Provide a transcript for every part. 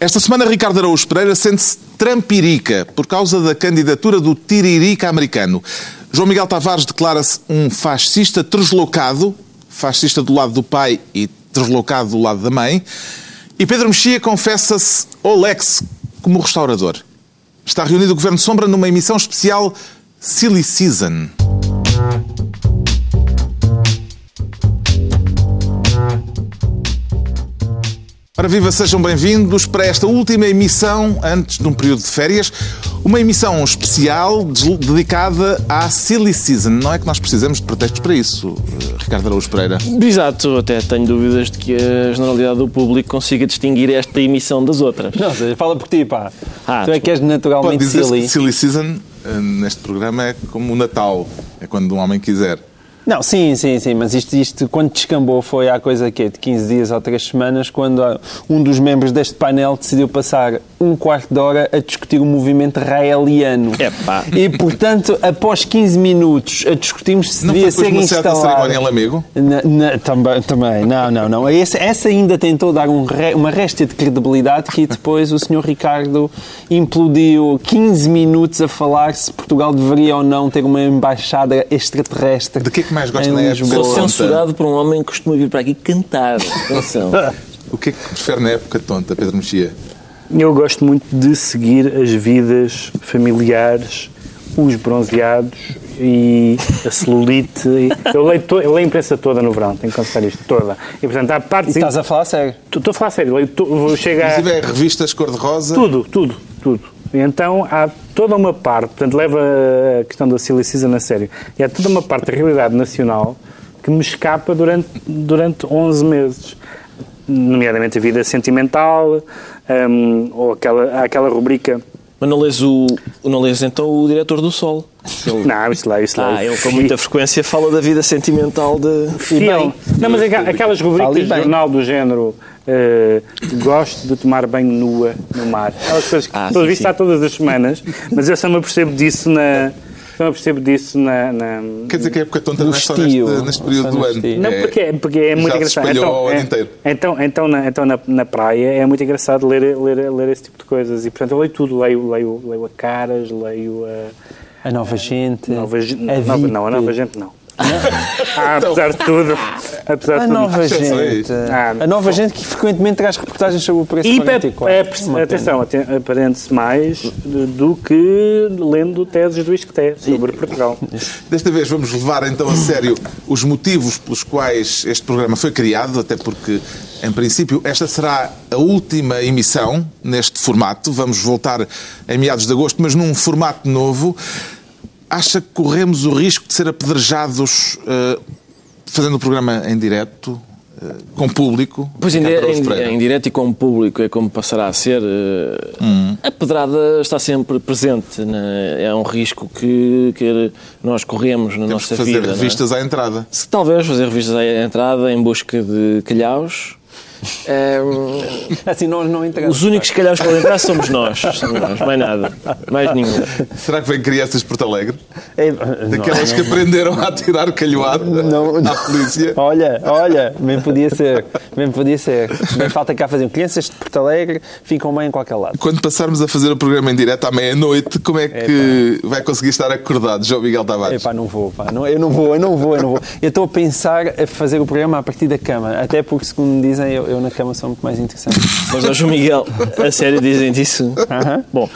Esta semana, Ricardo Araújo Pereira sente-se trampirica por causa da candidatura do tiririca americano. João Miguel Tavares declara-se um fascista translocado, fascista do lado do pai e translocado do lado da mãe. E Pedro Mexia confessa-se Olex como restaurador. Está reunido o Governo Sombra numa emissão especial Silly Season. Ora viva, sejam bem-vindos para esta última emissão antes de um período de férias. Uma emissão especial dedicada à Silly Season. Não é que nós precisamos de pretextos para isso, Ricardo Araújo Pereira? Exato, até tenho dúvidas de que a generalidade do público consiga distinguir esta emissão das outras. Não, fala por ti, pá. Tu é que és naturalmente pode dizer silly. Que Silly Season neste programa é como o Natal, é quando um homem quiser. Não, sim, mas isto quando descambou foi há coisa que de 15 dias ou 3 semanas, quando um dos membros deste painel decidiu passar um quarto de hora a discutir o movimento raeliano. Epá. E, portanto, após 15 minutos a discutirmos se devia ser instalado... Não foi cerimónia em Lamego? Também, não. Essa ainda tentou dar uma réstia de credibilidade que depois o Sr. Ricardo implodiu 15 minutos a falar se Portugal deveria ou não ter uma embaixada extraterrestre. De que mais gosta na época Sou tonta? censurado por um homem que costuma vir para aqui cantar. Atenção. O que é que prefere na época tonta, Pedro Mexia? Eu gosto muito de seguir as vidas familiares, os bronzeados e a celulite. Eu leio a imprensa toda no verão, tenho que confessar isto, toda. E, portanto, há partes... E estás a falar sério? Estou a falar sério. Vou chegar... Inclusive revistas cor-de-rosa? Tudo. E então há toda uma parte, portanto leva a questão da Silly Season a sério, e há toda uma parte da realidade nacional que me escapa durante 11 meses, nomeadamente a vida sentimental, ou aquela rubrica... Mas não lês então o diretor do Sol? Não, isso lá. Ele com muita frequência fala da vida sentimental de... Fiel. Não, mas aquelas rubricas de jornal do género... gosto de tomar banho nua no mar. Aquelas coisas que pelo visto há todas as semanas, mas eu só me apercebo disso na... Quer dizer que a época tonta não é só neste período do ano. Não, porque é muito engraçado. Então na praia é muito engraçado ler esse tipo de coisas. E portanto eu leio tudo. Leio a Caras, leio a Nova Gente. A Nova Gente não. Apesar de tudo. A Nova Gente que frequentemente traz reportagens sobre o preço de 44. Atenção, aprende-se mais do que lendo teses do ISCTE sobre Portugal. Desta vez vamos levar então a sério os motivos pelos quais este programa foi criado, até porque, em princípio, esta será a última emissão neste formato. Vamos voltar em meados de agosto, mas num formato novo. Acha que corremos o risco de ser apedrejados fazendo o programa em direto, com público? Pois em direto e com público é como passará a ser. A pedrada está sempre presente. Né? É um risco que nós corremos na nossa vida. Fazer revistas à entrada. Talvez fazer revistas à entrada em busca de calhaus. Assim nós não entramos. Os únicos calhaus que podem entrar somos nós, mais nada, mais nenhum. Será que vem crianças de Porto Alegre? Daquelas que aprenderam a tirar calhoada à polícia? Olha, bem podia ser. Bem falta cá fazer crianças de Porto Alegre, ficam bem em qualquer lado. Quando passarmos a fazer o programa em direto à meia-noite, como é que vai conseguir estar acordado, João Miguel Tavares? Não vou. Eu não vou. Eu estou a pensar a fazer o programa a partir da cama, até porque, segundo me dizem, eu na cama sou muito mais interessante. Mas, João Miguel, a sério dizem disso? Bom,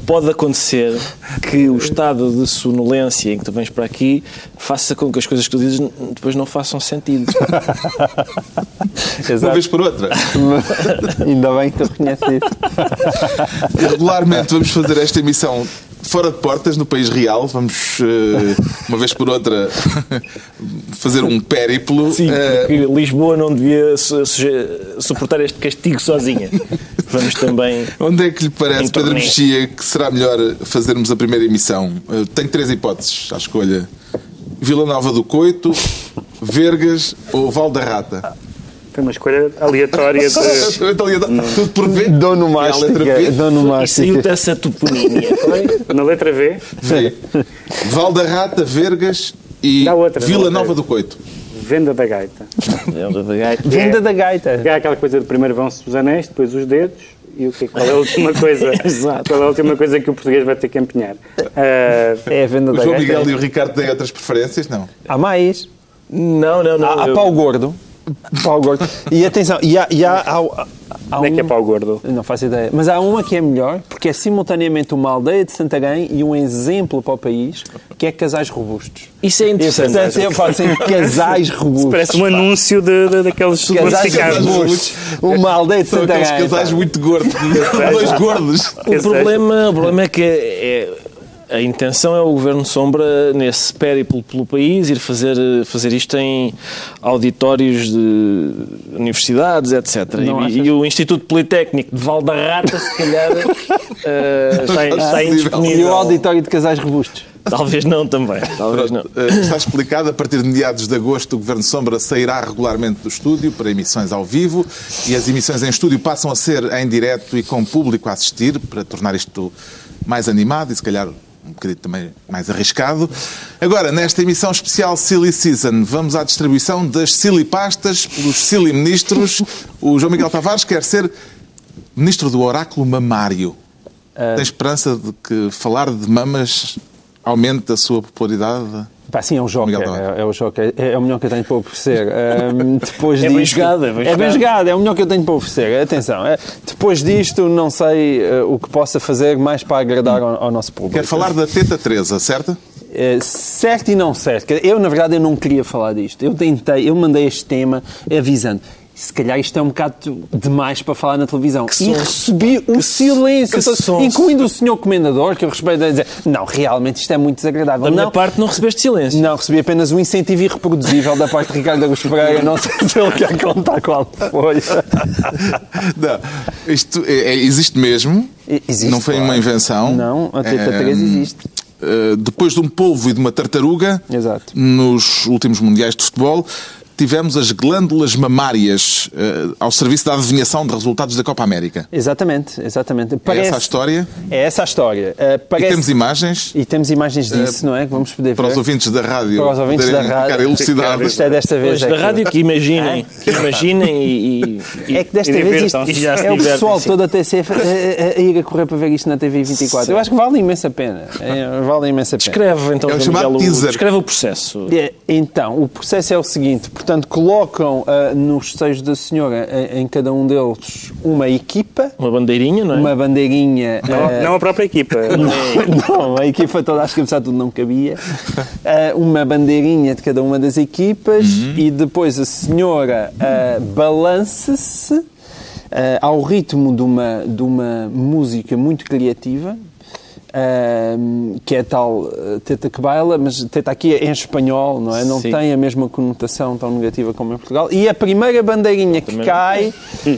pode acontecer que o estado de sonolência em que tu vens para aqui faça com que as coisas que tu dizes depois não façam sentido. Uma vez por outra. Ainda bem que tu reconheces isso. Regularmente vamos fazer esta emissão fora de portas, no país real. Vamos, uma vez por outra, fazer um périplo. Sim, porque Lisboa não devia suportar este castigo sozinha. Vamos também... Onde é que lhe parece, Pedro Mexia, que será melhor fazermos a primeira emissão? Tenho 3 hipóteses à escolha. Vila Nova do Coito, Vergas ou Val da Rata? Foi uma escolha aleatória. Tudo por V? Dono Mástica. E saiu dessa toponímia. Na letra V? V. Val da Rata, Vergas e Vila Nova do Coito. Venda da gaita. Venda da gaita. Venda da gaita. É aquela coisa de primeiro vão-se os anéis, depois os dedos, e qual é a última coisa? Qual é a última coisa que o português vai ter que empenhar? É a venda O da João gaita. Miguel e o Ricardo têm outras preferências? Não. Há mais. Não. Há pau gordo. Pau gordo. E atenção, há Onde é que é pau gordo? Não faço ideia. Mas há uma que é melhor, porque é simultaneamente uma aldeia de Santarém e um exemplo para o país, que é casais robustos. Isso é E, interessante. portanto, pode ser casais robustos. Parece um anúncio daqueles Casais supermercados. robustos. Uma aldeia de São Santarém. aqueles casais muito gordos. Dois gordos. O problema é que a intenção é o Governo Sombra, nesse périplo pelo país, ir fazer isto em auditórios de universidades, etc. E o Instituto Politécnico de Valdarrata, se calhar, está indisponível. E o auditório de casais robustos. Talvez não também. Talvez não. Está explicado, a partir de meados de agosto, o Governo Sombra sairá regularmente do estúdio para emissões ao vivo e as emissões em estúdio passam a ser em direto e com público a assistir, para tornar isto mais animado e, se calhar, um bocadinho também mais arriscado. Agora, nesta emissão especial Silly Season, vamos à distribuição das Silly Pastas pelos Silly Ministros. O João Miguel Tavares quer ser Ministro do Oráculo Mamário. Tem esperança de que falar de mamas aumente a sua popularidade? Pá, sim, é um joker. É o joker. É o melhor que eu tenho para oferecer. Depois É disto, bem jogado, é bem jogado. É o melhor que eu tenho para oferecer. Atenção. Depois disto, não sei o que possa fazer mais para agradar ao nosso público. Quer falar da Teta Teresa, certo? Certo e não certo. Eu, na verdade, eu não queria falar disto. Eu mandei este tema avisando. Se calhar isto é um bocado demais para falar na televisão. E recebi o silêncio, incluindo o senhor comendador, que eu respeito, a dizer, não, realmente isto é muito desagradável. Da minha parte não recebeste silêncio. Não, recebi apenas um incentivo irreproduzível da parte de Ricardo Augusto Pereira. Não sei se ele quer contar qual foi. Não, isto existe mesmo. Existe, não foi uma invenção. Não, a Teta Teresa existe. Depois de um polvo e de uma tartaruga, Exato. nos últimos mundiais de futebol, tivemos as glândulas mamárias ao serviço da adivinhação de resultados da Copa América. Exatamente. É essa a história? É essa a história. E temos imagens? E temos imagens disso, não é? Que vamos poder ver. Para os ouvintes da rádio Para os ouvintes da rádio. ficar elucidados. Isto é desta vez. Da rádio que imaginem. e É que desta vez isto já se é o divertem, pessoal sim. todo a TCF a ir a correr para ver isto na TV 24. Eu acho que vale imensa pena. Vale imensa pena. Descreve, então, É o João chamado Miguel, teaser. descreve o processo. Então, o processo é o seguinte. Portanto, colocam nos seios da senhora, em cada um deles, uma equipa. Uma bandeirinha, não é? Uma bandeirinha. Não a própria equipa. Não, a equipa toda, acho que apesar de tudo não cabia. Uma bandeirinha de cada uma das equipas e depois a senhora balança-se ao ritmo de uma música muito criativa. Que é tal Teta que baila, mas Teta aqui é em espanhol, não é? Não Sim. tem a mesma conotação tão negativa como em Portugal. E a primeira bandeirinha que cai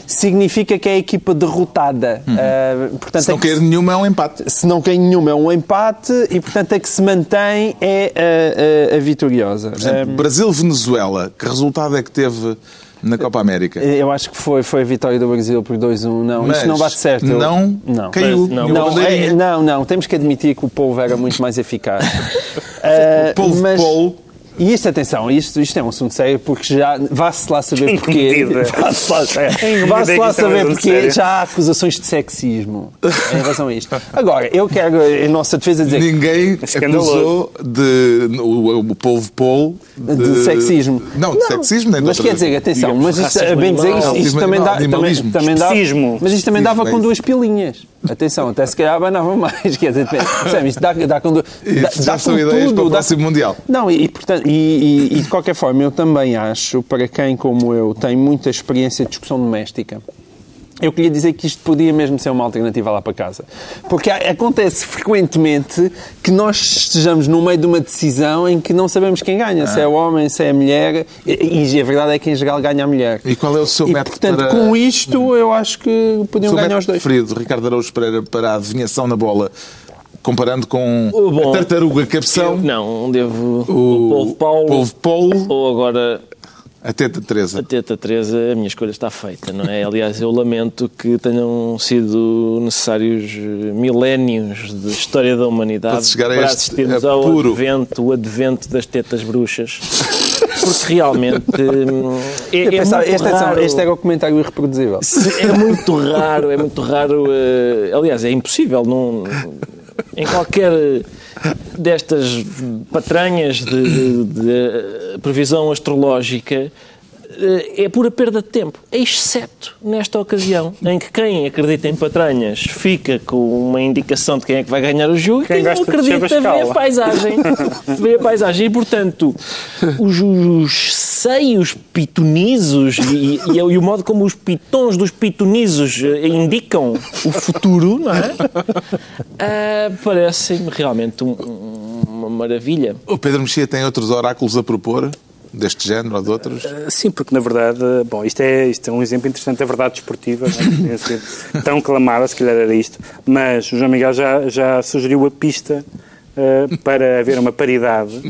significa que é a equipa derrotada. Portanto, Se não cair nenhuma, é um empate. se não cai nenhuma, é um empate e, portanto, a que se mantém é a vitoriosa. Por exemplo, Brasil-Venezuela, que resultado é que teve na Copa América? Eu acho que foi a vitória do Brasil por 2-1. Não, Mas isto não bate certo. não caiu. Mas não. nenhuma bandeirinha. Não, temos que admitir que o povo era muito mais eficaz. Polvo. E isto, atenção, isto é um assunto sério, porque já vá-se lá saber porquê. medida? Vá-se lá saber assunto porque sério? já há acusações de sexismo em relação a isto. Agora, eu quero, em nossa defesa, dizer Ninguém acusou o povo Polo de sexismo. Não, de sexismo nem de Mas outra- quer dizer, atenção, digamos, mas isto, racismo bem dizer, animal, isto também dá, animalismo. também dá, Especismo. mas isto também dava Especismo, com é duas pilinhas. Atenção, até se calhar abanava mais. Quer dizer, percebe, isto dá com duas. Isso já são ideias para o próximo Mundial. Não, portanto, de qualquer forma, eu também acho, para quem como eu tem muita experiência de discussão doméstica, eu queria dizer que isto podia mesmo ser uma alternativa lá para casa. Porque acontece frequentemente que nós estejamos no meio de uma decisão em que não sabemos quem ganha, se é o homem, se é a mulher, e a verdade é que em geral ganha a mulher. E qual é o seu E, método portanto, para... com isto, eu acho que podiam o seu ganhar os método dois. preferido, Ricardo Araújo Pereira, para a adivinhação na bola, comparando com Bom, a tartaruga cabeção, Não, devo o polvo Polo, ou agora a Teta Teresa. a Teta Teresa. A minha escolha está feita, não é? Aliás, eu lamento que tenham sido necessários milénios de história da humanidade Para se chegar a para este assistirmos apuro. ao advento das tetas bruxas. porque realmente este era o comentário irreproduzível. É muito raro, aliás, é impossível, em qualquer destas patranhas de previsão astrológica, é pura perda de tempo, exceto nesta ocasião, em que quem acredita em patranhas fica com uma indicação de quem é que vai ganhar o jogo, e quem não acredita vê a paisagem. E, portanto, os seios pitonizos e o modo como os pitons dos pitonizos indicam o futuro, não é? Parece-me realmente uma maravilha. O Pedro Mexia tem outros oráculos a propor? Deste género ou de outros? Sim, porque na verdade, bom, isto é um exemplo interessante da verdade desportiva, não é? Tão clamada, se calhar era isto, mas o João Miguel já sugeriu a pista para haver uma paridade,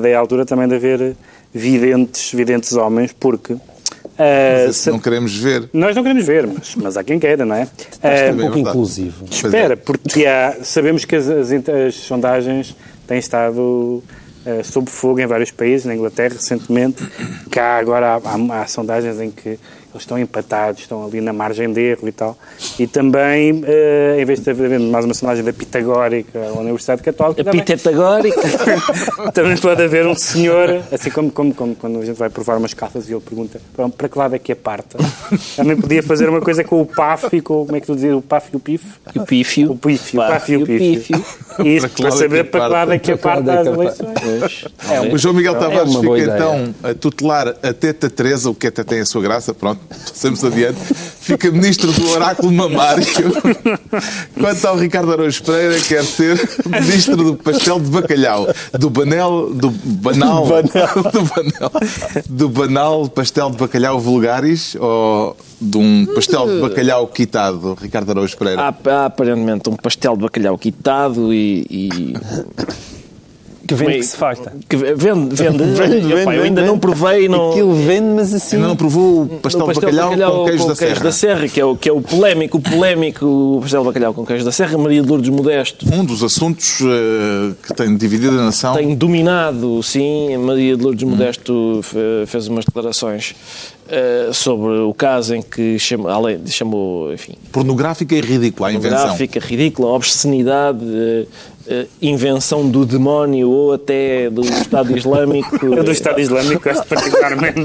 é a altura também de haver videntes homens, porque... mas não queremos ver. Nós não queremos ver, mas há quem queira, não é? É um pouco inclusivo. Espera, porque sabemos que as sondagens têm estado... sob fogo em vários países, na Inglaterra recentemente, cá agora há sondagens em que eles estão empatados, estão ali na margem de erro e tal, e também, em vez de haver mais uma sondagem da Pitagórica, a Universidade Católica... também pode haver um senhor, assim como quando a gente vai provar umas calças e ele pergunta para que lado é que aparta. Também podia fazer uma coisa com o PAF e com, como é que tu dizes, o PAF e o PIF? O pífio. O PAF e o PIF. Isso, para saber para que lado é que aparta as eleições. O João Miguel Tavares fica então a tutelar a Teta Teresa, o que até tem a sua graça, pronto, passamos adiante, fica ministro do oráculo mamário. Quanto ao Ricardo Araújo Pereira, quer ser ministro do pastel de bacalhau, do banal pastel de bacalhau vulgaris, ou de um pastel de bacalhau quitado, Ricardo Araújo Pereira? Há aparentemente um pastel de bacalhau quitado e que vende, que se farta. Que vende. Eu ainda não provei. Aquilo vende, mas assim... Ainda não provou o pastel de bacalhau com queijo da Serra. Que é o polémico pastel de bacalhau com queijo da Serra. Maria de Lourdes Modesto. Um dos assuntos que tem dividido a nação. Tem dominado, sim. Maria de Lourdes Modesto fez umas declarações sobre o caso em que chamou, enfim... Pornográfica e ridícula, a invenção. Pornográfica, ridícula, obscenidade... invenção do demónio ou até do Estado Islâmico. Do Estado Islâmico, acho particularmente.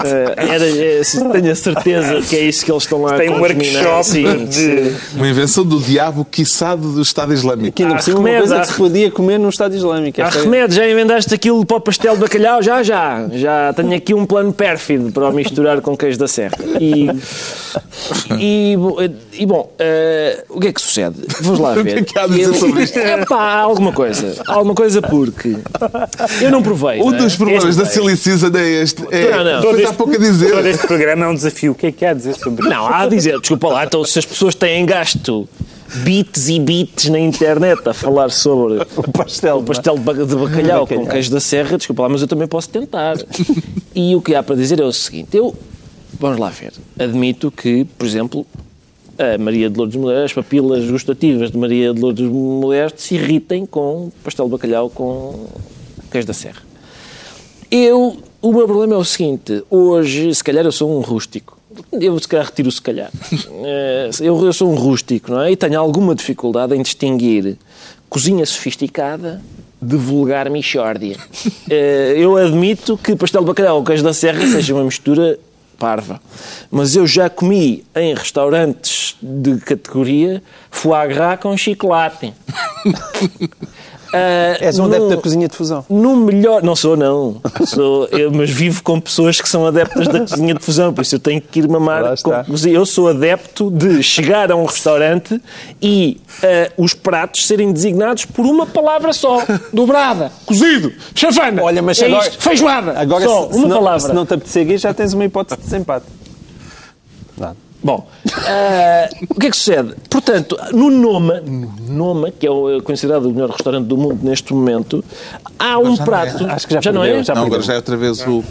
Tenho a certeza que é isso que eles estão lá a tem um workshop de... Uma invenção do diabo quiçado do Estado Islâmico. Que ainda por cima uma coisa que se podia comer no Estado Islâmico. Arremedo, já inventaste aquilo para o pastel de bacalhau? Já tenho aqui um plano pérfido para o misturar com queijo da Serra. E bom, o que é que sucede? Vamos lá ver. O que é que há a dizer sobre isto? Alguma coisa porque eu não provei. Um dos problemas da Silly Season é este. Há pouco a dizer. Todo este programa é um desafio. O que é que há a dizer sobre isso? Não, há a dizer, desculpa lá, então se as pessoas têm gasto bits e bits na internet a falar sobre o pastel de bacalhau com queijo da Serra, desculpa lá, mas eu também posso tentar. E o que há para dizer é o seguinte, vamos lá ver, admito que, por exemplo, a Maria de Lourdes Modesto, as papilas gustativas de Maria de Lourdes Modesto se irritem com pastel de bacalhau com queijo da Serra. O meu problema é o seguinte, hoje, se calhar eu sou um rústico, eu se calhar retiro o se calhar, eu sou um rústico, não é? E tenho alguma dificuldade em distinguir cozinha sofisticada de vulgar mixórdia. Eu admito que pastel de bacalhau com queijo da Serra seja uma mistura parva. Mas eu já comi em restaurantes de categoria foie gras com chocolate. És um adepto da cozinha de fusão? Não sou, não. Mas vivo com pessoas que são adeptas da cozinha de fusão, por isso eu tenho que ir mamar com cozinha. Eu sou adepto de chegar a um restaurante e os pratos serem designados por uma palavra só, dobrada, cozido, chafana. Olha, mas agora, isto, feijoada. Agora, só uma palavra. Se não te apetecer aqui, já tens uma hipótese de desempate. Bom, o que é que sucede? Portanto, no Noma, que é considerado o melhor restaurante do mundo neste momento, há um prato... Acho que já não é? Agora já é outra vez o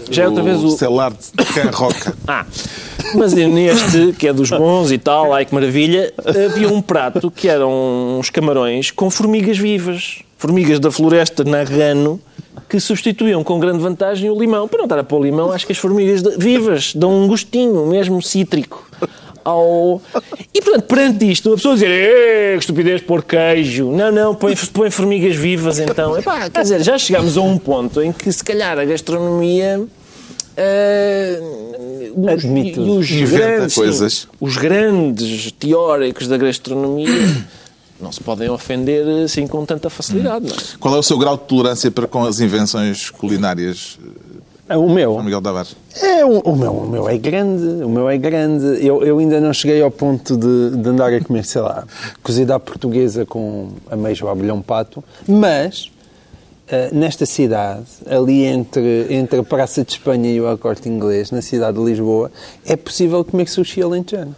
Celar de Can Roca. Mas neste, que é dos bons e tal, ai que maravilha, havia um prato que eram uns camarões com formigas vivas. Formigas da floresta Narrano, que substituíam com grande vantagem o limão. Para não estar a pôr limão, acho que as formigas vivas dão um gostinho, mesmo cítrico. E, portanto, perante isto, a pessoa dizer que estupidez, pôr queijo. Não, põe formigas vivas, então. Epá, quer dizer, já chegámos a um ponto em que, se calhar, a gastronomia... os grandes teóricos da gastronomia não se podem ofender assim com tanta facilidade. Não é? Qual é o seu grau de tolerância para com as invenções culinárias? O meu? Miguel Tavares. O meu é grande. O meu é grande. Eu ainda não cheguei ao ponto de andar a comer, sei lá, cozida à portuguesa com ameijo ao abelhão pato, mas nesta cidade, ali entre a Praça de Espanha e o El Corte Inglês, na cidade de Lisboa, é possível comer sushi alentejano.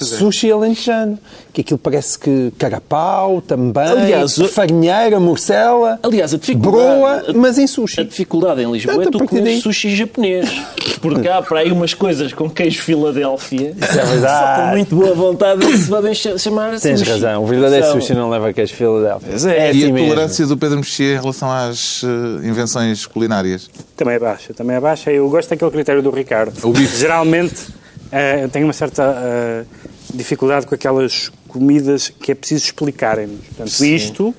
Sushi alentejano. Que aquilo parece que carapau também, farinheira, morcela, broa, mas em sushi. A dificuldade em Lisboa é tu comer sushi japonês. Porque há para aí umas coisas com queijo Filadélfia. Isso é verdade. Só por muito boa vontade se podem chamar assim. Tens razão. O verdadeiro sushi não leva queijo Filadélfia. É assim. E a tolerância do Pedro Mexia em relação às invenções culinárias? Também é baixa. Eu gosto daquele critério do Ricardo. Geralmente... eu tenho uma certa dificuldade com aquelas comidas que é preciso explicarem-nos. Portanto,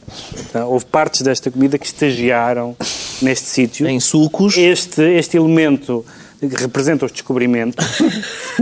houve partes desta comida que estagiaram neste sítio. Em sucos. Este elemento que representa os descobrimentos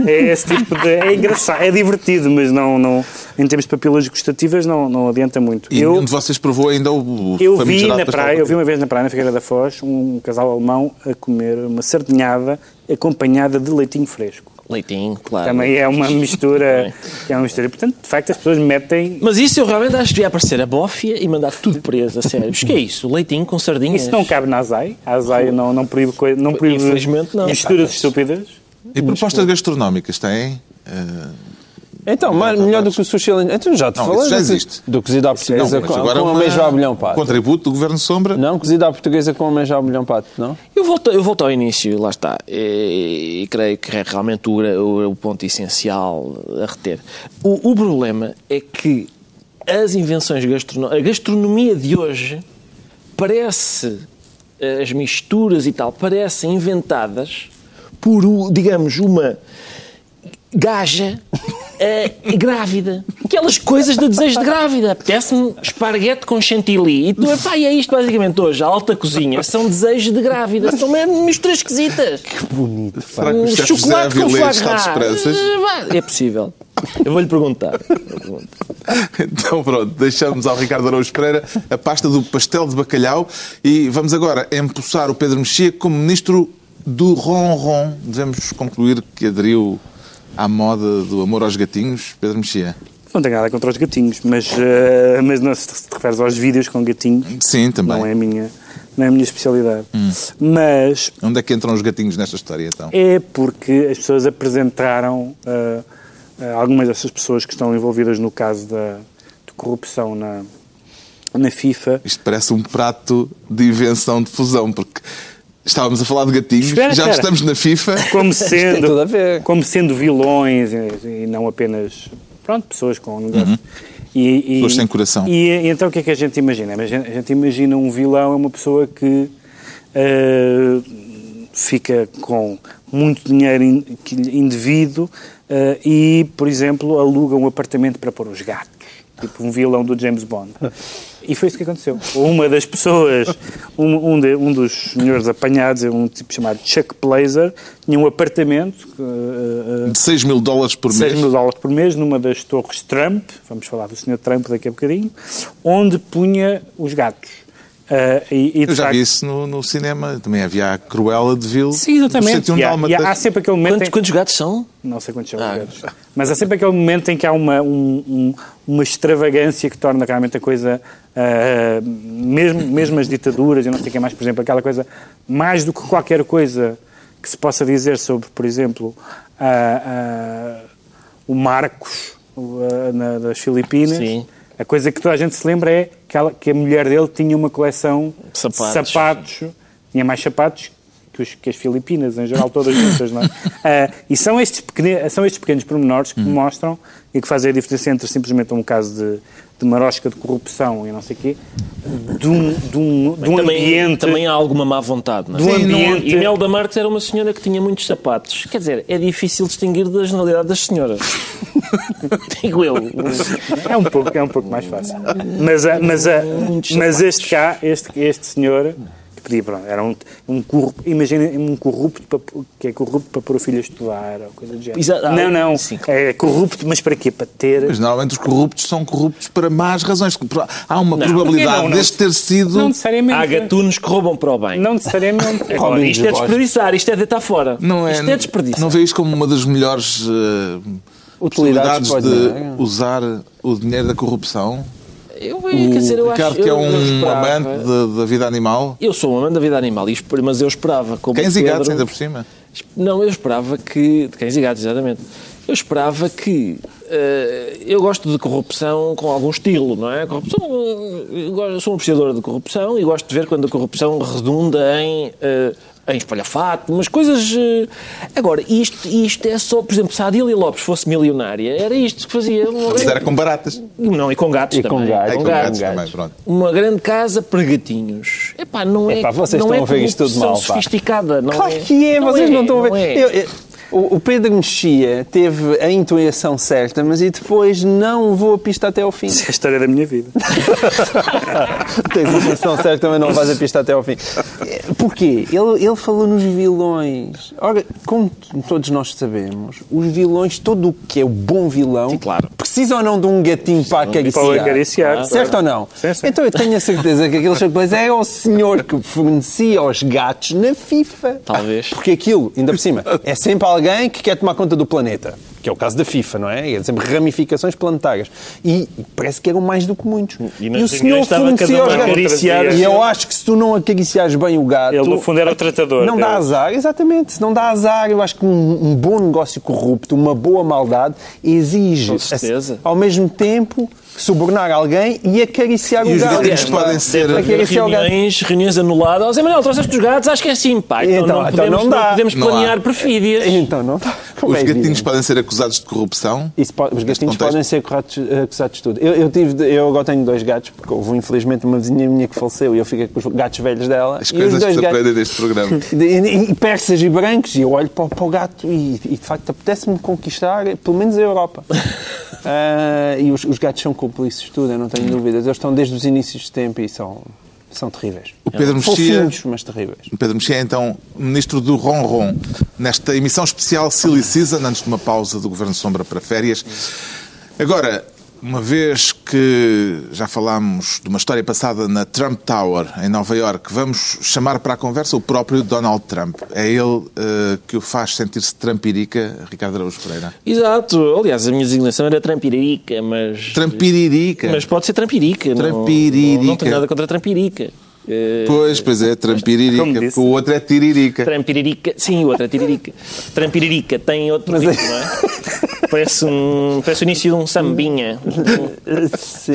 é esse tipo de... É engraçado, é divertido, mas não em termos de papilas gustativas não adianta muito. E nenhum de vocês provou ainda o... Eu vi uma vez na praia, na Figueira da Foz, um casal alemão a comer uma sardinhada acompanhada de leitinho fresco. Leitinho, claro. Também é uma mistura. Portanto, de facto, as pessoas metem... Mas isso eu realmente acho que devia aparecer a bófia e mandar tudo preso, a sério. Mas que é isso? Leitinho com sardinhas? Isso não cabe na Azai. A Azai não proíbe infelizmente não. Misturas estúpidas. E propostas gastronómicas têm? Então, melhor do que o sushi alentejano. Então já te falei já existe. Do cozido à portuguesa com ameijo ao abelhão pato. Contributo do Governo Sombra? Não, cozido à portuguesa com ameijo ao abelhão pato, não? Eu volto ao início, lá está. E creio que é realmente o ponto essencial a reter. O problema é que as invenções a gastronomia de hoje parece, as misturas e tal, parecem inventadas por, digamos, uma gaja grávida. Aquelas coisas de desejo de grávida. Apetece-me esparguete com chantilly. E é isto basicamente hoje. A alta cozinha são desejos de grávida. São mesmo misturas esquisitas. Que bonito. Será que o chefe chocolate com foie gras. É possível. Eu vou-lhe perguntar. Então pronto, deixamos ao Ricardo Araújo Pereira a pasta do pastel de bacalhau e vamos agora empossar o Pedro Mexia como ministro do ronron. Devemos concluir que aderiu à moda do amor aos gatinhos, Pedro Mexia? Não tenho nada contra os gatinhos, mas não, se te referes aos vídeos com gatinhos... Sim, também. Não é a minha especialidade. Mas... Onde é que entram os gatinhos nesta história, então? É porque as pessoas apresentaram... algumas dessas pessoas que estão envolvidas no caso de corrupção na FIFA... Isto parece um prato de invenção de fusão, porque... Estávamos a falar de gatinhos, já estamos na FIFA. Como sendo vilões e não apenas pessoas com negócio. Pessoas sem coração. E então o que é que a gente imagina? A gente imagina um vilão é uma pessoa que fica com muito dinheiro indevido e, por exemplo, aluga um apartamento para pôr os gatos. Tipo um vilão do James Bond. E foi isso que aconteceu. Uma das pessoas, um dos senhores apanhados, um tipo chamado Chuck Blazer, tinha um apartamento de $6.000 por mês. $6.000 por mês, numa das torres Trump, vamos falar do senhor Trump daqui a bocadinho, onde punha os gatos. Eu já vi isso no cinema, também havia a Cruella de Vil. Sim, exatamente. Há sempre aquele momento quantos gatos são? Não sei quantos são os gatos. Mas há sempre aquele momento em que há uma extravagância que torna realmente a coisa, mesmo as ditaduras, eu não sei o que mais, por exemplo, aquela coisa, mais do que qualquer coisa que se possa dizer sobre, por exemplo, o Marcos das Filipinas. Sim. A coisa que toda a gente se lembra é que a mulher dele tinha uma coleção de sapatos, tinha mais sapatos que as Filipinas, em geral, todas juntas, não é? E são estes pequenos pormenores que mostram e que fazem a diferença entre simplesmente um caso de marosca de corrupção e não sei o quê, de um ambiente... Também há alguma má vontade, não é? De um ambiente... E Imelda Marques era uma senhora que tinha muitos sapatos. Quer dizer, é difícil distinguir da generalidade das senhoras. Digo eu. É um pouco mais fácil. Mas este senhor... Era um corrupto, imagina um corrupto que é corrupto para pôr o filho a estudar ou coisa do género. Não, sim. É corrupto, mas para quê? Para ter... Mas normalmente os corruptos são corruptos para más razões. Há uma probabilidade deste ter sido... Não necessariamente. Há gatunos que roubam para o bem. Não necessariamente. Agora, isto é desperdiçar, isto é deitar fora. Isto é desperdício. Não vê isto como uma das melhores utilidades de usar o dinheiro da corrupção? Quer dizer, eu Ricardo, acho que é um amante da vida animal. Eu sou um amante da vida animal, mas eu esperava... Cães e gatos, ainda por cima. Não, eu esperava que... De cães e gatos, exatamente. Eu esperava que... eu gosto de corrupção com algum estilo, não é? Eu sou um apreciador de corrupção e gosto de ver quando a corrupção redunda em espalhafato, umas coisas... Agora, isto é só... Por exemplo, se a Adília Lopes fosse milionária, era isto que fazia. Mas era com baratas. Não, e com gatos também. Com gatos também, pronto. Uma grande casa para gatinhos. Não é... vocês estão a ver isto tudo mal, sofisticada. Claro que é, vocês não estão a ver. O Pedro Mexia teve a intuição certa, mas e depois não levou a pista até ao fim. Isso é a história da minha vida. Tens a intuição certa, mas não vais a pista até ao fim. Porquê? Ele falou nos vilões. Ora, como todos nós sabemos, os vilões, todo o que é o bom vilão, sim, claro, precisa ou não de um gatinho para acariciar. Certo ou não? Sim. Então eu tenho a certeza que aquele chapéu é o senhor que fornecia aos gatos na FIFA. Talvez. Porque aquilo, ainda por cima, é sempre alguém que quer tomar conta do planeta. Que é o caso da FIFA, não é? É sempre ramificações planetárias. E parece que eram mais do que muitos. E o senhor fornecia aos gatos. E eu acho que se tu não acariciares bem o gato... Ele, no fundo, era o tratador. Não dá azar, exatamente. Se não dá azar, eu acho que um bom negócio corrupto, uma boa maldade, exige, ao mesmo tempo, subornar alguém e acariciar o gato. Os podem ser reuniões anuladas. Zé Manuel, trouxeste os gatos? Acho que é assim, pá. Então não podemos planear perfídias. Então não dá. Os gatinhos podem ser acusados de corrupção? Os gatinhos podem ser acusados de tudo. Eu agora tenho 2 gatos, porque houve infelizmente uma vizinha minha que faleceu e eu fiquei com os gatos velhos dela. As coisas que se aprendem deste programa. E persas e brancos, e eu olho para o gato e de facto apetece-me conquistar pelo menos a Europa. E os gatos são cúmplices de tudo, eu não tenho dúvidas. Eles estão desde os inícios de tempo e são terríveis. O Pedro Mexia, fofinhos, mas terríveis. O Pedro Mexia é então ministro do Ronron, nesta emissão especial Silly Season, antes de uma pausa do Governo Sombra para férias. Agora, uma vez que já falámos de uma história passada na Trump Tower, em Nova Iorque, vamos chamar para a conversa o próprio Donald Trump. É ele que o faz sentir-se Trumpirica, Ricardo Araújo Pereira. Exato. Aliás, a minha designação era Trumpirica, mas... Trumpiririca. Mas pode ser Trumpirica. Trumpiririca. Não tenho nada contra Trumpirica. Pois é, Trumpiririca. O outro é Tiririca. Trumpiririca, sim, o outro é Tiririca. Trumpiririca tem outro ritmo, não é? Parece o início de um sambinha. Sim.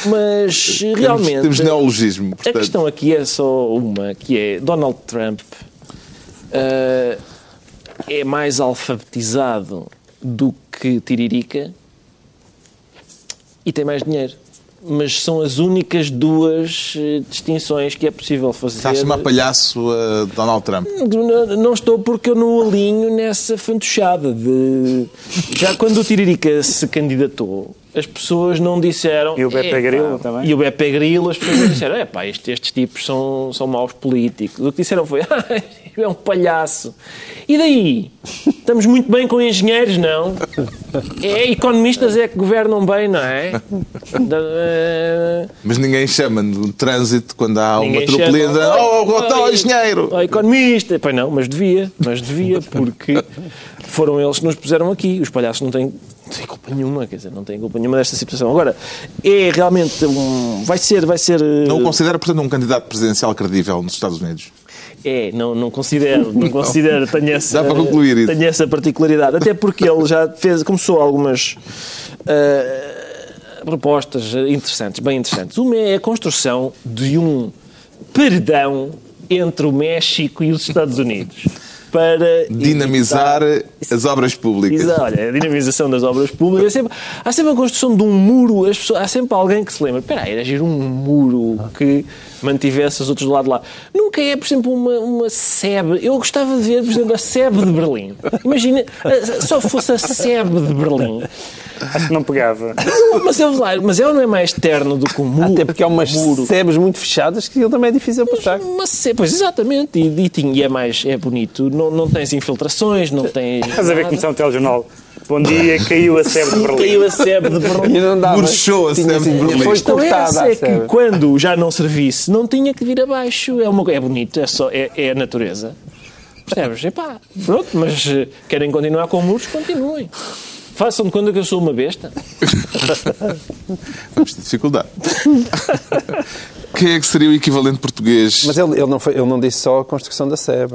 Mas realmente... Temos neologismo. Portanto. A questão aqui é só uma, que é Donald Trump é mais alfabetizado do que Tiririca e tem mais dinheiro. Mas são as únicas 2 distinções que é possível fazer. Está a chamar palhaço a Donald Trump? Não estou, porque eu não alinho nessa fantochada de... Já quando o Tiririca se candidatou, as pessoas não disseram... E o Beppe Grillo também. E o Beppe Grillo, as pessoas disseram, estes tipos são maus políticos. O que disseram foi, é um palhaço. E daí? Estamos muito bem com engenheiros, não? Economistas é que governam bem, não é? Mas ninguém chama no trânsito quando há uma atropelada. Engenheiro! Economista! Pois não, mas devia, porque foram eles que nos puseram aqui. Os palhaços não têm culpa nenhuma, quer dizer, não têm culpa nenhuma desta situação. Agora, é realmente vai ser... Não o considera, portanto, um candidato presidencial credível nos Estados Unidos? Não considero, tenho essa, dá para concluir isso. Tenho essa particularidade, até porque ele já começou algumas propostas bem interessantes. Uma é a construção de um paredão entre o México e os Estados Unidos para dinamizar as obras públicas. Olha, a dinamização das obras públicas. Há sempre a construção de um muro. Há sempre alguém que se lembra. Espera aí, era giro um muro que mantivesse os outros do lado de lá. Nunca é, por exemplo, uma SEB. Eu gostava de ver, por exemplo, a SEB de Berlim. Imagina, só fosse a SEB de Berlim. Acho que não pegava. Mas ela não é mais terno do que um muro. Até porque há umas sebes muito fechadas que ele também é difícil passar. Pois, exatamente. E é bonito. Não tens infiltrações, não tens... Estás a ver como está um telejornal. Bom dia, caiu a SEB de Berlim. Caiu a SEB de Berlim. E não dava. Murchou a SEB de Berlim. Foi cortada. É que quando já não servisse, não tinha que vir abaixo. É bonito, é a natureza. Percebes? Epá, pronto, mas querem continuar com muros, continuem. Façam de conta que eu sou uma besta. Vamos ter dificuldade. Quem é que seria o equivalente português? Mas ele não disse só a construção da SEB.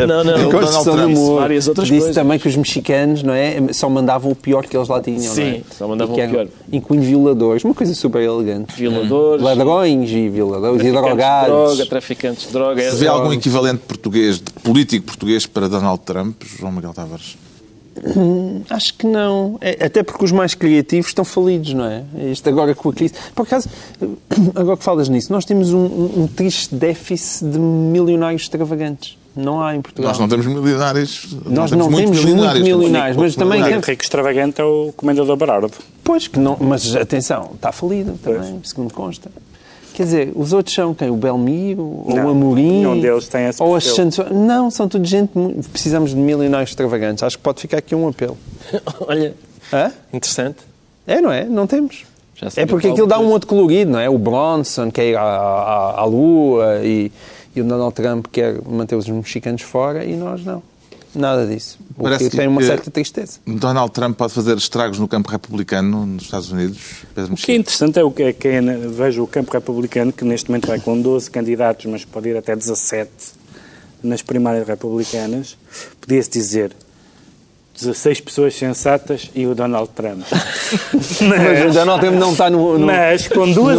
Não. A construção do muro. Várias outras disse coisas. também que os mexicanos, não é, só mandavam o pior que eles lá tinham. Sim, não é? só mandavam o pior. Incluindo violadores. Uma coisa super elegante. Violadores. Ladrões e violadores. E drogados. Traficantes de droga. Se vê algum equivalente português, político português para Donald Trump, João Miguel Tavares? Acho que não. Até porque os mais criativos estão falidos, não é? Isto agora com a crise. Por acaso, agora que falas nisso, nós temos um triste déficit de milionários extravagantes. Não há em Portugal. Nós não temos milionários. Nós não temos muitos milionários, mas também... O rico extravagante é o Comendador Berardo. Pois, que não, mas atenção, está falido também, segundo consta. Quer dizer, os outros são quem? O Belmiro? Ou o Amorim? Nenhum deles tem esse ou perfil. Não, são tudo gente... Precisamos de milionários extravagantes. Acho que pode ficar aqui um apelo. Olha, Hã? interessante. Não é? Não temos. Já sei Porque aquilo dá um outro colorido, não é? O Bronson quer ir à Lua e o Donald Trump quer manter os mexicanos fora e nós não. Nada disso. O que tem uma certa tristeza. Donald Trump pode fazer estragos no campo republicano nos Estados Unidos? O que é interessante é que vejo o campo republicano, que neste momento vai com 12 candidatos, mas pode ir até 17 nas primárias republicanas. Podia-se dizer 16 pessoas sensatas e o Donald Trump. Mas o Donald Trump não está no mas com duas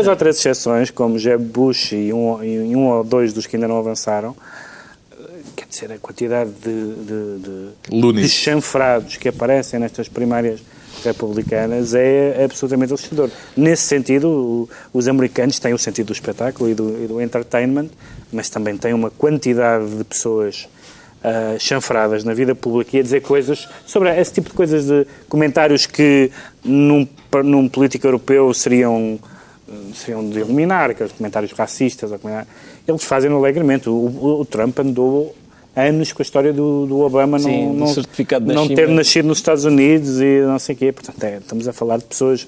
ou três exceções, como Jeb Bush e um ou dois dos que ainda não avançaram, quer dizer, a quantidade de chanfrados que aparecem nestas primárias republicanas é absolutamente assustador. Nesse sentido, os americanos têm o sentido do espetáculo e do entertainment, mas também têm uma quantidade de pessoas chanfradas na vida pública e a dizer coisas sobre esse tipo de coisas, de comentários que num político europeu seriam de eliminar, aqueles comentários racistas. Eles fazem alegremente. O Trump andou anos com a história do Obama não ter nascido nos Estados Unidos e não sei o quê. Portanto, estamos a falar de pessoas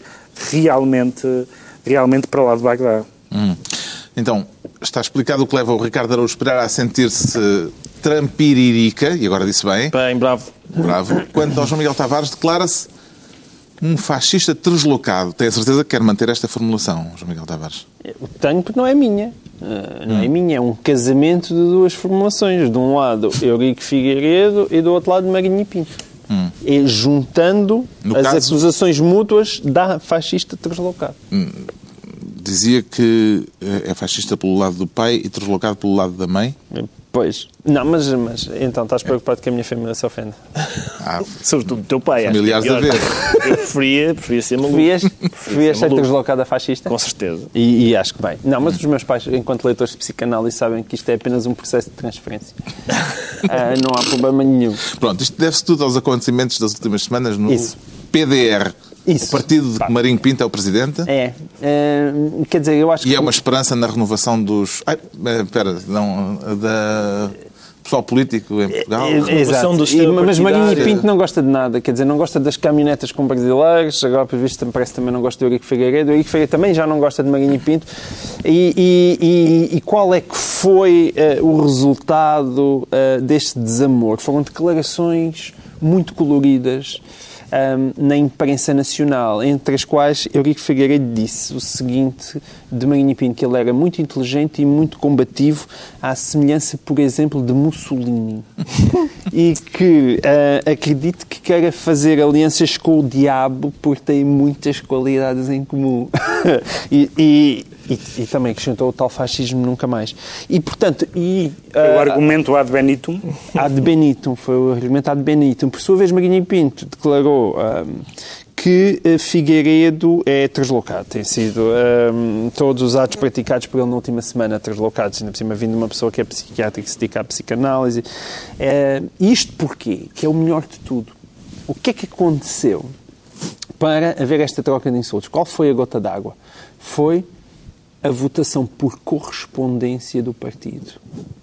realmente para lá de Bagdá. Então, está explicado o que leva o Ricardo Araújo Pereira a sentir-se trampiririca, e agora disse bem. Bem, bravo. Bravo. Quanto ao João Miguel Tavares, declara-se um fascista deslocado. Tenho a certeza que quer manter esta formulação, João Miguel Tavares? Eu tenho porque não é minha. Não é minha, é um casamento de duas formulações. De um lado, Eurico Figueiredo e do outro lado, Marinho Pinto. E juntando acusações mútuas da fascista deslocado. Dizia que é fascista pelo lado do pai e deslocado pelo lado da mãe? Pois. Não, mas então estás preocupado que a minha família se ofenda? Sobretudo o teu pai. Familiares a ver. Eu preferia ser maluco. Preferias ser deslocado a fascista? Com certeza. E acho que bem. Não, mas os meus pais, enquanto leitores de psicanálise, sabem que isto é apenas um processo de transferência. Não há problema nenhum. Pronto, isto deve-se tudo aos acontecimentos das últimas semanas no Isso. PDR. Isso. O partido de que Marinho Pinto é o presidente. Quer dizer, eu acho que... E é uma esperança na renovação dos... pessoal político em Portugal. Exato. Mas Marinho Pinto não gosta de nada. Quer dizer, não gosta das caminhonetas com brasileiros. Agora, por visto, parece que também não gosta do Eurico Figueiredo. O Eurico Figueiredo também já não gosta de Marinho Pinto. E qual é que foi o resultado deste desamor? Foram declarações muito coloridas na imprensa nacional, entre as quais Eurico Figueiredo disse o seguinte de Marinho Pinto, que ele era muito inteligente e muito combativo, à semelhança, por exemplo, de Mussolini. E que acredito que queira fazer alianças com o diabo porque tem muitas qualidades em comum. E também acrescentou o tal fascismo nunca mais. E, portanto... o argumento ad benitum. Ad benitum, foi o argumento ad benitum. Por sua vez, Marinho Pinto declarou que Figueiredo é translocado. Tem sido todos os atos praticados por ele na última semana translocados, ainda por cima vindo de uma pessoa que é psiquiatra e que se dedica à psicanálise. Isto porquê? Que é o melhor de tudo. O que é que aconteceu para haver esta troca de insultos? Qual foi a gota d'água? Foi a votação por correspondência do partido,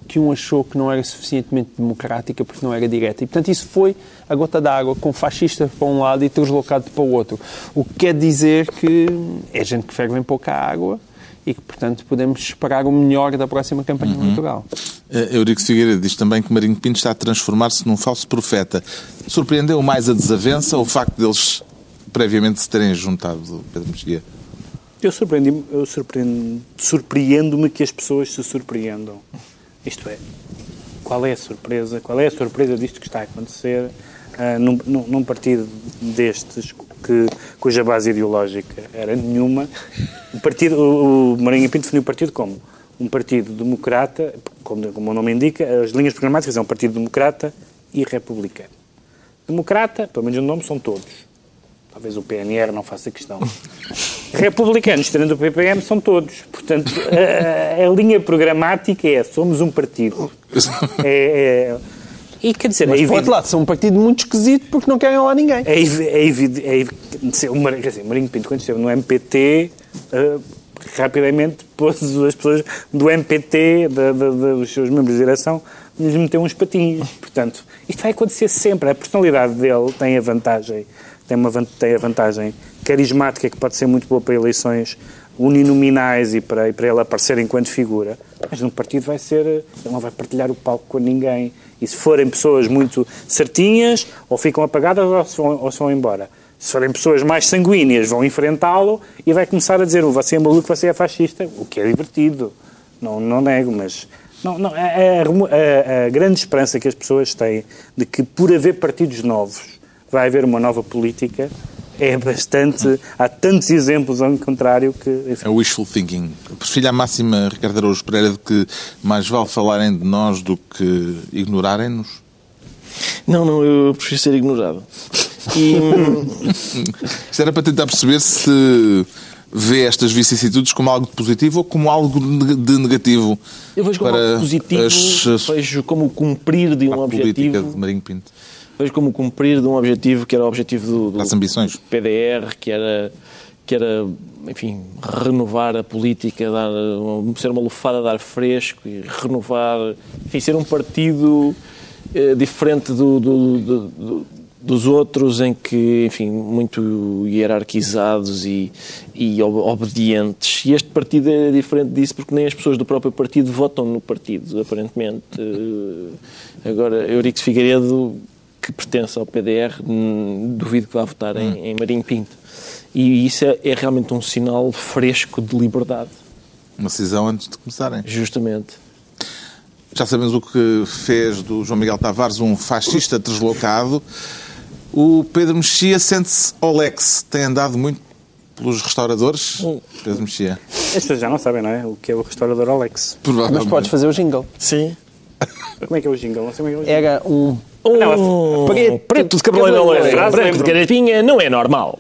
que um achou que não era suficientemente democrática porque não era direta. E, portanto, isso foi a gota d'água, com fascista para um lado e translocado para o outro. O que quer dizer que é gente que ferve em pouca água e que, portanto, podemos esperar o melhor da próxima campanha eleitoral. Eurico Figueiredo diz também que Marinho Pinto está a transformar-se num falso profeta. Surpreendeu mais a desavença ou o facto deles previamente se terem juntado, Pedro Mexia? Eu surpreendo-me que as pessoas se surpreendam. Isto é, qual é a surpresa? Qual é a surpresa disto que está a acontecer num partido destes cuja base ideológica era nenhuma? O Marinho Pinto definiu o partido como um partido democrata, como o nome indica, as linhas programáticas é um partido democrata e republicano. Democrata, pelo menos o nome, são todos. Talvez o PNR não faça questão. Republicanos, tirando o PPM, são todos. Portanto, a linha programática é somos um partido. E quer dizer, mas, por outro lado, são um partido muito esquisito porque não querem lá ninguém. O Marinho Pinto, quando esteve no MPT, rapidamente pôs as pessoas do MPT, os seus membros de direção, lhes meteu uns patinhos. Portanto, isto vai acontecer sempre. A personalidade dele tem a vantagem carismática que pode ser muito boa para eleições uninominais e para ele aparecer enquanto figura, mas num partido ele não vai partilhar o palco com ninguém. E se forem pessoas muito certinhas, ou ficam apagadas ou se vão embora. Se forem pessoas mais sanguíneas, vão enfrentá-lo e vai começar a dizer você é maluco, você é fascista, o que é divertido. Não nego, mas... a grande esperança que as pessoas têm de que, por haver partidos novos, vai haver uma nova política, é bastante... Há tantos exemplos ao contrário que... Enfim. É wishful thinking. Prefiro a máxima, Ricardo Araújo Pereira, de que mais vale falarem de nós do que ignorarem-nos? Não, eu prefiro ser ignorado. Isto era para tentar perceber se vê estas vicissitudes como algo de positivo ou como algo de negativo. Eu vejo como algo positivo, vejo como o cumprir de um objetivo. De Marinho Pinto. Vejo como o cumprir de um objetivo que era o objetivo das ambições. PDR, que era, enfim, renovar a política, ser uma lufada de ar fresco e renovar, enfim, ser um partido diferente dos outros, em que, enfim, muito hierarquizados e obedientes. E este partido é diferente disso porque nem as pessoas do próprio partido votam no partido, aparentemente. Agora, Eurico Figueiredo, que pertence ao PDR, duvido que vá votar em Marinho Pinto. E isso é realmente um sinal fresco de liberdade. Uma decisão antes de começarem. Justamente. Já sabemos o que fez do João Miguel Tavares um fascista deslocado. O Pedro Mexia sente-se Olex. Tem andado muito pelos restauradores? Pedro Mexia. As pessoas já não sabem, não é? O que é o restaurador Olex. Mas podes fazer o jingle. Sim. Como é que é o jingle? Não sei como é que é o jingle. Era um... preto de cabeleira branco de garapinha não é normal.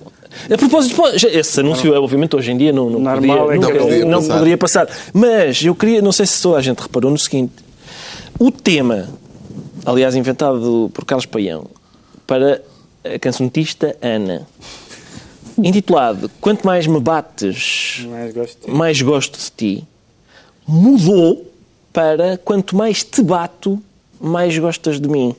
A propósito, esse anúncio, obviamente, hoje em dia não poderia passar. Mas eu queria, não sei se toda a gente reparou no seguinte: o tema, aliás, inventado por Carlos Paião, para a cancionista Ana, intitulado Quanto mais me bates, mais gosto de ti, mudou para Quanto mais te bato, mais gostas de mim.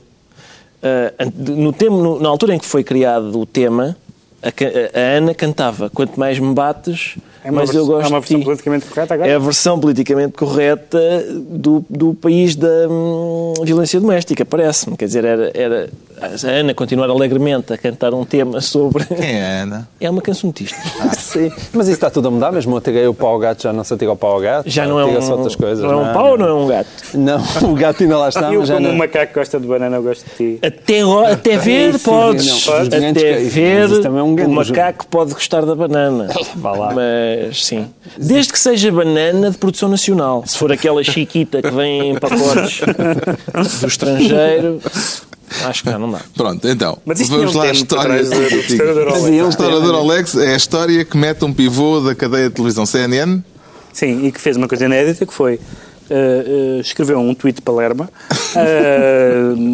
Na altura em que foi criado o tema, a Ana cantava Quanto mais me bates, mais eu gosto de ti. É uma versão politicamente correta agora? É a versão politicamente correta do país da violência doméstica, parece-me. Quer dizer, a Ana continuar alegremente a cantar um tema sobre... Quem é a Ana? É uma cancionista. Sim. Mas isso está tudo a mudar, mesmo eu tirei o pau ao gato, já não se atira o pau ao gato. Já não é Tira-se outras coisas. Não é um pau ou não é um gato? Não, o gato ainda lá está, Eu, mas já como não... um macaco gosta de banana, eu gosto de ti. Até ver Sim, podes. não, os gigantes Até caem. ver Mas isso também é um grande o macaco pode gostar da banana. Vá lá. Mas sim. Desde que seja banana de produção nacional. Se for aquela chiquita que vem em pacotes do estrangeiro, acho que não dá. Pronto, então, Mas isto vamos tinha um lá à tempo história. atrás do restaurador Alex. O restaurador Alex é a história que mete um pivô da cadeia de televisão CNN. Sim, e que fez uma coisa inédita, que foi... escreveu um tweet Palerma,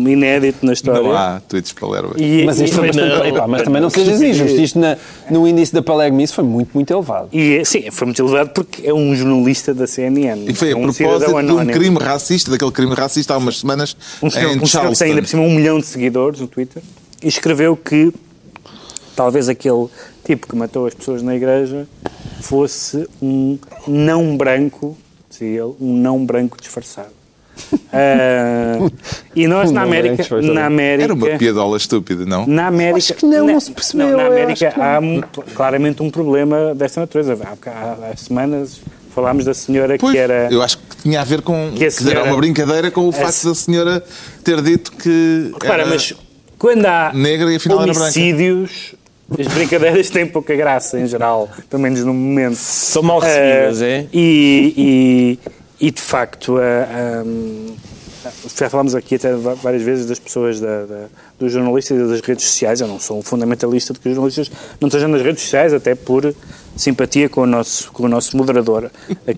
inédito na história. Não há tweets Palerma. Mas isto foi bastante... Epá, mas também não sejas injusto. Isto no início da Palermice foi muito, muito elevado. Sim, foi muito elevado porque é um jornalista da CNN. E foi a um propósito cidadão de um anónimo. crime racista, daquele crime racista há umas semanas Um senhor em que tem Charleston. ainda por cima 1 milhão de seguidores no Twitter, e escreveu que talvez aquele tipo que matou as pessoas na igreja fosse um não branco, dizia ele, um não branco disfarçado. E nós na América, Era uma piadola estúpida, não? na América, Acho que não se percebeu, não, na eu América acho que há claramente um problema desta natureza. Há semanas falámos da senhora Pois, que era... eu acho que tinha a ver com... Que a senhora- era uma brincadeira com o facto da senhora ter dito que Repara, era mas quando há negra e afinal era branca. homicídios, as brincadeiras têm pouca graça em geral, pelo menos no momento. São mal recebidas, é? E de facto, já falámos aqui até várias vezes das pessoas, dos jornalistas e das redes sociais. Eu não sou um fundamentalista de que os jornalistas não estejam nas redes sociais, até por simpatia com o nosso moderador,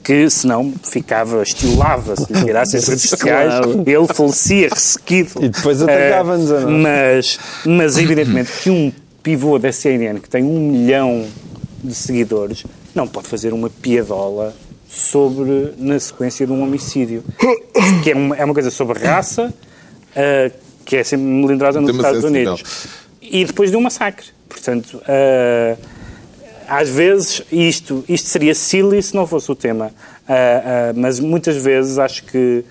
que senão ficava, estiolava, se lhe tirassem as redes sociais, ele falecia ressequido. E depois atacava-nos a nós. Mas evidentemente que um pivô da CNN que tem 1 milhão de seguidores não pode fazer uma piadola na sequência de um homicídio, que é uma coisa sobre raça, que é sempre melindrosa nos Estados Unidos, e depois de um massacre. Portanto, às vezes isto seria silly se não fosse o tema, mas muitas vezes acho que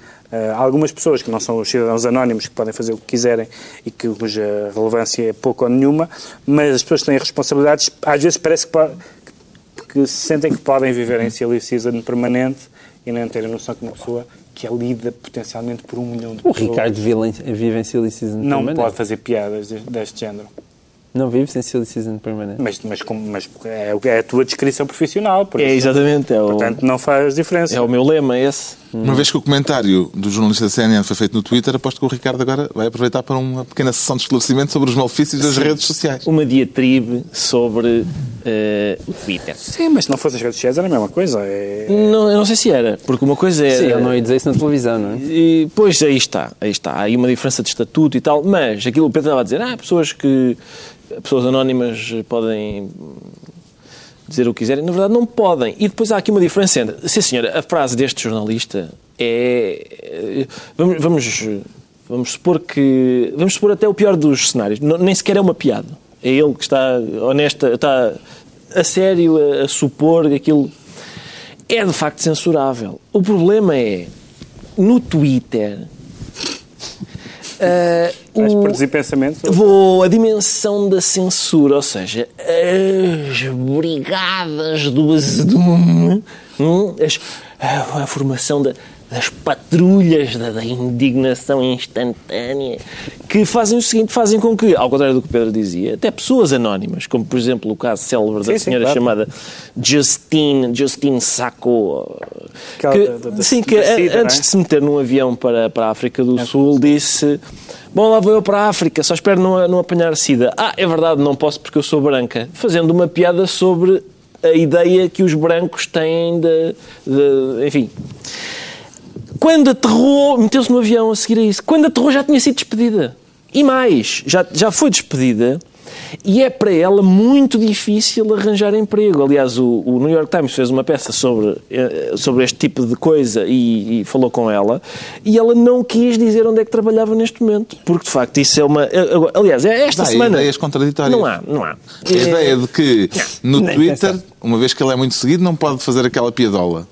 algumas pessoas que não são os cidadãos anónimos, que podem fazer o que quiserem e cuja relevância é pouco ou nenhuma, mas as pessoas que têm responsabilidades, às vezes parece que se sentem que podem viver em silly season permanente e não terem noção que uma pessoa que é lida potencialmente por 1 milhão de O pessoas Ricardo vive em Silly Season não permanente. pode fazer piadas deste género. Não vives em Silly Season permanente. Mas é a tua descrição profissional. Por É, isso, exatamente. portanto, não faz diferença. É o meu lema, esse. Uma vez que o comentário do jornalista da CNN foi feito no Twitter, aposto que o Ricardo agora vai aproveitar para uma pequena sessão de esclarecimento sobre os malefícios das redes sociais. Uma diatribe sobre o Twitter. Sim, mas se não fosse as redes sociais era a mesma coisa. Não, eu não sei se era, porque uma coisa é... Sim, eu não ia dizer isso na televisão, não é? E, pois, aí está. Há aí uma diferença de estatuto e tal, mas aquilo que o Pedro estava a dizer, pessoas anónimas podem dizer o que quiserem, na verdade não podem. E depois há aqui uma diferença entre... Sim, senhora, a frase deste jornalista é... Vamos supor até o pior dos cenários. Nem sequer é uma piada. É ele que está está a sério a supor que aquilo é de facto censurável. O problema é, no Twitter... Vais produzir pensamentos? A dimensão da censura, ou seja, as brigadas do azedume, a formação das patrulhas da indignação instantânea, que fazem o seguinte, fazem com que, ao contrário do que o Pedro dizia, até pessoas anónimas, como por exemplo o caso célebre da senhora claro. chamada Justine Sacco, que antes de se meter num avião para a África do Sul disse: bom, lá vou eu para a África, só espero não apanhar sida. É verdade, não posso porque eu sou branca. Fazendo uma piada sobre a ideia que os brancos têm enfim. Quando aterrou, meteu-se no avião a seguir a isso. Quando aterrou já tinha sido despedida. E mais, já foi despedida e é para ela muito difícil arranjar emprego. Aliás, o New York Times fez uma peça sobre este tipo de coisa e falou com ela, e ela não quis dizer onde é que trabalhava neste momento, porque de facto isso é uma... Aliás, esta semana... ideias contraditórias. Não há. A ideia de que no Twitter, uma vez que ele é muito seguido, não pode fazer aquela piadola.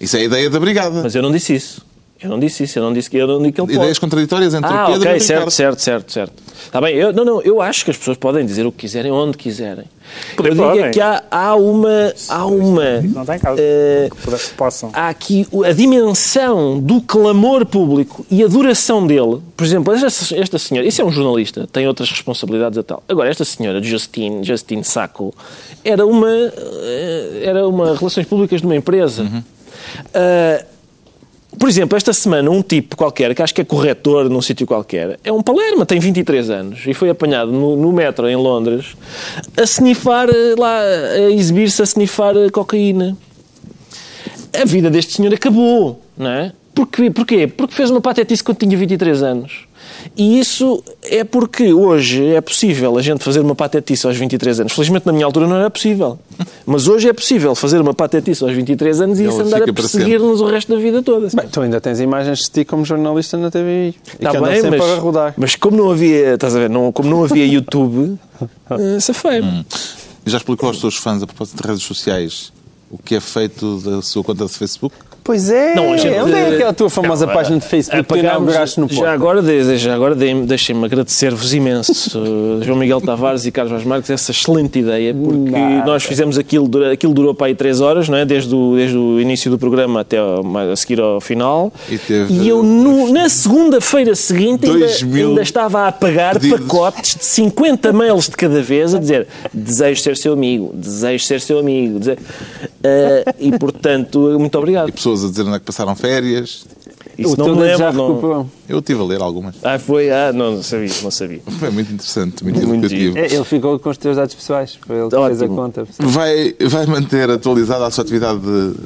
Isso é a ideia da brigada. Mas eu não disse isso. Eu não disse isso, eu não disse que ele pode. Ideias contraditórias entre o Pedro e o ok, Ricardo. certo. Está bem, eu acho que as pessoas podem dizer o que quiserem, onde quiserem. Podem. Eu digo é que há uma... Não está em causa. Que possam. Há aqui a dimensão do clamor público e a duração dele. Por exemplo, esta senhora, isso é um jornalista, tem outras responsabilidades e tal. Agora, esta senhora, Justine Sacco, era uma relações públicas de uma empresa. Por exemplo, esta semana um tipo qualquer, que acho que é corretor num sítio qualquer, é um palerma, tem 23 anos e foi apanhado no metro em Londres a snifar lá, a exibir-se a snifar cocaína. A vida deste senhor acabou, não é? Porquê? Porque fez uma patetice quando tinha 23 anos. E isso é porque hoje é possível a gente fazer uma patetice aos 23 anos. Felizmente na minha altura não era possível. Mas hoje é possível fazer uma patetice aos 23 anos e isso andar a perseguir-nos o resto da vida toda. Bem, tu ainda tens imagens de ti como jornalista na TVI. Está bem, sempre a rodar. mas como não havia, estás a ver, como não havia YouTube, safei-me. Já explicou aos seus fãs, a propósito de redes sociais, o que é feito da sua conta de Facebook? Pois é, Não, onde é aquela tua famosa página de Facebook que tu inauguraste no Porto? Já agora deixem-me agradecer-vos imenso, João Miguel Tavares e Carlos Vaz Marques, essa excelente ideia, porque nós fizemos aquilo durou para aí 3 horas, não é? Desde o início do programa até a seguir ao final, e eu na segunda-feira seguinte ainda estava a pagar pacotes de 50 mails de cada vez a dizer desejo ser seu amigo, e portanto, muito obrigado. E pessoas a dizer onde é que passaram férias. Isso não me lembro. Não. Eu estive a ler algumas. Não sabia. Foi muito interessante, muito educativo. Ele ficou com os teus dados pessoais. Foi ele que fez a conta. Vai manter atualizada a sua atividade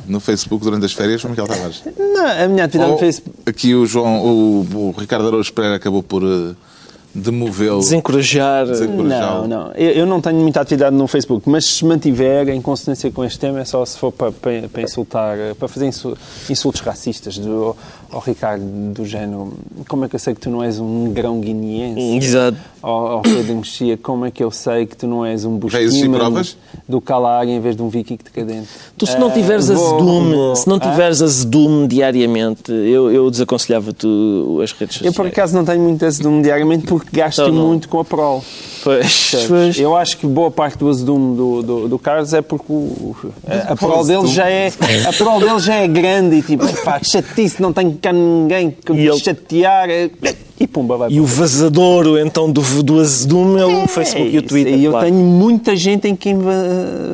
no Facebook durante as férias, João Miguel Tavares? Não, a minha atividade no Facebook... Aqui o Ricardo Araújo Pereira acabou por demovê-lo. Desencorajar. Não. Eu não tenho muita atividade no Facebook, mas se mantiver em consonância com este tema é só se for para insultar, para fazer insultos racistas ao Ricardo, do género, como é que eu sei que tu não és um negrão guineense? Exato. Ao Pedro Mexia, como é que eu sei que tu não és um busquiman do Calari em vez de um Viking decadente? Tu, se não tiveres azedume diariamente, eu desaconselhava-te as redes sociais. Eu, por acaso, não tenho muito azedume diariamente porque gasto muito com a prol. Pois. Eu acho que boa parte do azedume do Carlos é porque a prol dele já é grande e tipo, pá, chatice, não tenho cá ninguém que me chatear e pumba, vai. E o vazadouro, então, do azedume é o Facebook e o Twitter. E eu tenho muita gente em quem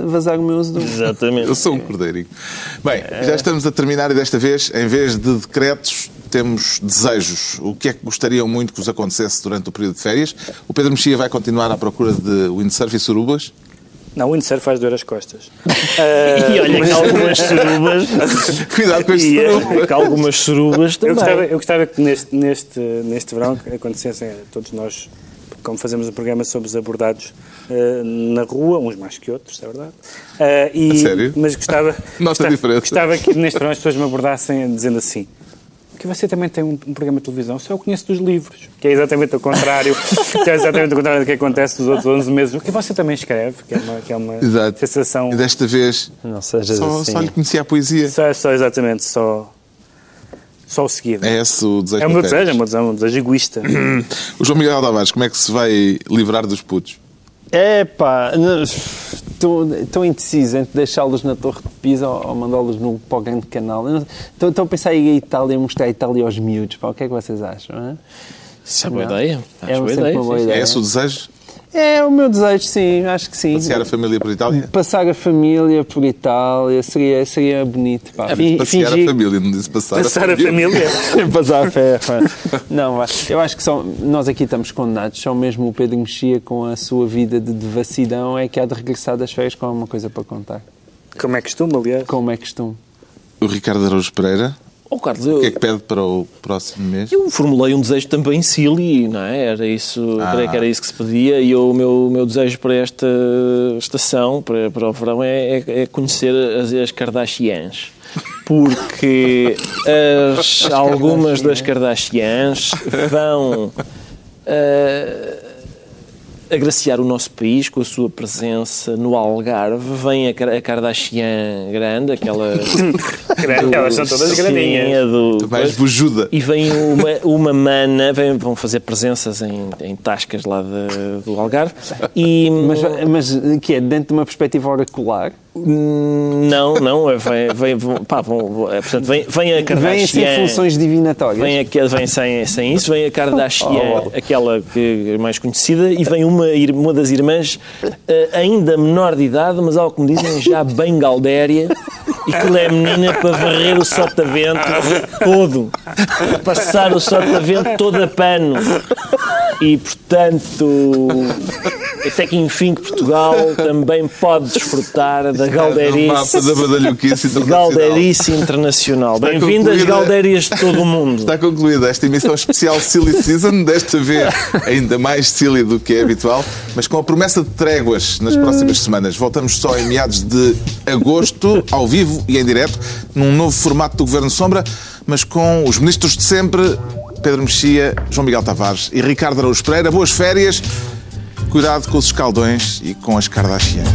vazar o meu azedume. Exatamente. Eu sou um cordeirinho. Bem, já estamos a terminar e desta vez, em vez de decretos, temos desejos. O que é que gostariam muito que vos acontecesse durante o período de férias? O Pedro Mexia vai continuar à procura de windsurf e surubas? Não, o windsurf faz doer as costas. E olha que algumas surubas... Cuidado com as surubas. Que algumas surubas também. Eu gostava que neste verão acontecessem a todos nós, como fazemos o programa, somos abordados na rua, uns mais que outros, é verdade. Sério? Mas gostava que neste verão as pessoas me abordassem dizendo assim: que você também tem um programa de televisão, só eu conheço dos livros, que é exatamente o contrário, do que acontece nos outros 11 meses, o que você também escreve, que é uma Exato. sensação... E desta vez não sejas assim. Só lhe conhecia a poesia. Só o seguido. É esse o desejo? É o meu desejo egoísta. O João Miguel Tavares, como é que se vai livrar dos putos? Estou indeciso entre deixá-los na Torre de Pisa ou mandá-los para o grande canal. Estou a pensar em ir à Itália, mostrar a Itália aos miúdos. O que é que vocês acham? Isso é boa ideia. Uma boa ideia. É esse o desejo? É o meu desejo, sim, acho que sim. Passear a família por Itália? Passar a família por Itália seria bonito. Pá. Passear a família, não disse passar a família. Passar a fé. Não, eu acho que nós aqui estamos condenados. Só mesmo o Pedro Mexia, com a sua vida de devassidão, é que há de regressar das férias com alguma coisa para contar. Como é costume, aliás. Como é costume. O Ricardo Araújo Pereira. Carlos, o que é que pede para o próximo mês? Eu formulei um desejo também silly, não é? Creio que era isso que se pedia, e o meu desejo para esta estação, para o verão, é conhecer as Kardashians. Porque algumas das Kardashians vão agraciar o nosso país com a sua presença no Algarve. Vem a Kardashian grande, aquela... Elas são todas grandinhas. Mais bujuda. E vem uma mana, vão fazer presenças em tascas lá do Algarve. E, mas que é dentro de uma perspectiva oracular? Não, portanto, vem a Kardashian. Vem sem funções divinatórias. Vem sem isso, vem a Kardashian, aquela que é mais conhecida, e vem uma das irmãs ainda menor de idade, mas ao que me dizem já bem galdéria, e que é menina para varrer o sotavento todo, passar o sotavento todo a pano. E, portanto, até que enfim que Portugal também pode desfrutar da galderice internacional. Bem-vindas galdérias de todo o mundo. Está concluída esta emissão especial Silly Season, desta vez ainda mais silly do que é habitual, mas com a promessa de tréguas nas próximas semanas. Voltamos só em meados de agosto, ao vivo e em direto, num novo formato do Governo Sombra, mas com os ministros de sempre, Pedro Mexia, João Miguel Tavares e Ricardo Araújo Pereira. Boas férias, cuidado com os escaldões e com as Kardashians.